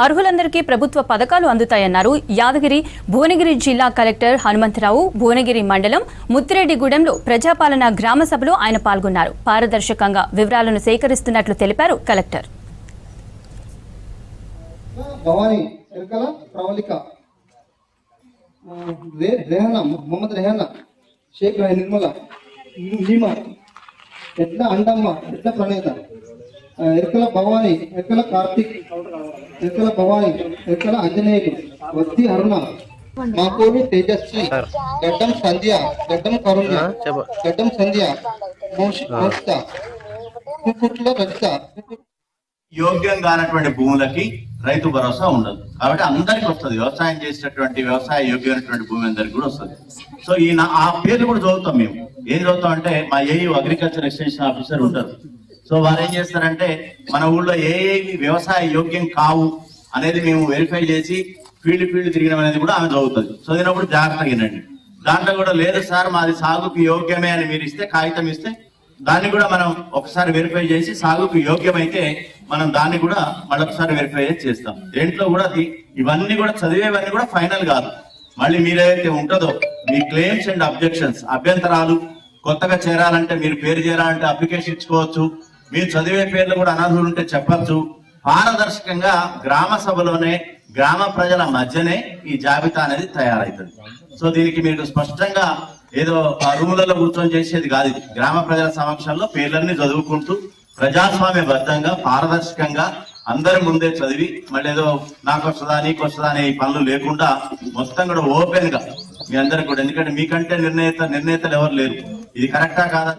అర్హులందరికీ ప్రభుత్వ పథకాలు అందుతాయన్నారు యాదగిరి భువనగిరి జిల్లా కలెక్టర్ హనుమంతరావు. భువనగిరి మండలం ముత్తిరెడ్డిగూడెంలో ప్రజాపాలన గ్రామ సభలో ఆయన పాల్గొన్నారు. పారదర్శకంగా వివరాలను సేకరిస్తున్నట్లు తెలిపారు కలెక్టర్. शेख निर्मला नीमा एट्ला अंडम्मा एट्ला प्रणेत एरकल भवानी एरकल कार्तिक एरकल भवानी एरकल अंजनेय वत्ती अरुण माकोलु तेजस्वी गड्डम संध्या गड्डम करुण्य गड्डम संध्या मोक्षिता कुकुट्ల రజిత యోగ్యంగా అన్నటువంటి భూములకి రైతు భరోసా ఉండదు కాబట్టి అందరికి వస్తుంది. వ్యవసాయం చేసేటటువంటి వ్యవసాయ యోగ్యమైనటువంటి భూమి అందరికి కూడా వస్తుంది. సో ఆ పేర్లు కూడా చదువుతాం. మేము ఏం చదువుతాం అంటే మా ఏయూ అగ్రికల్చర్ ఎక్స్టెన్షన్ ఆఫీసర్ ఉంటారు. సో వారు ఏం చేస్తారంటే మన ఊళ్ళో ఏవి వ్యవసాయ యోగ్యం కావు అనేది మేము వెరిఫై చేసి ఫీల్డ్ తిరిగిన అనేది కూడా ఆమె చదువుతుంది. చదివినప్పుడు జాగ్రత్తగా వినండి. దాంట్లో కూడా లేదు సార్ మాది సాగుకు యోగ్యమే అని మీరు ఇస్తే కాగితం ఇస్తే దాన్ని కూడా మనం ఒకసారి వెరిఫై చేసి సాగుకు యోగ్యమైతే మనం దాన్ని కూడా మళ్ళొకసారి వెరిఫై చేస్తాం. దేంట్లో కూడా ఇవన్నీ కూడా చదివేవన్నీ కూడా ఫైనల్ కాదు. మళ్ళీ మీరేదైతే ఉంటుందో మీ క్లెయిమ్స్ అండ్ అబ్జెక్షన్స్ అభ్యంతరాలు కొత్తగా చేరాలంటే మీరు పేరు చేరాలంటే అప్లికేషన్ ఇచ్చుకోవచ్చు. మీరు చదివే పేర్లు కూడా అనర్హులు ఉంటే చెప్పచ్చు. పారదర్శకంగా గ్రామ సభలోనే గ్రామ ప్రజల మధ్యనే ఈ జాబితా అనేది తయారవుతుంది. సో దీనికి మీరు స్పష్టంగా ఏదో రూములలో కూర్చొని చేసేది కాదు. ఇది గ్రామ ప్రజల సమక్షంలో పేర్లన్నీ చదువుకుంటూ ప్రజాస్వామ్యబద్ధంగా పారదర్శకంగా అందరి ముందే చదివి మళ్ళీ ఏదో నాకు వస్తుందా నీకు వస్తుందా అనే పనులు లేకుండా మొత్తం కూడా ఓపెన్ గా మీ అందరికి కూడా, ఎందుకంటే మీకంటే నిర్ణేతలు ఎవరు లేరు. ఇది కరెక్టా కాదా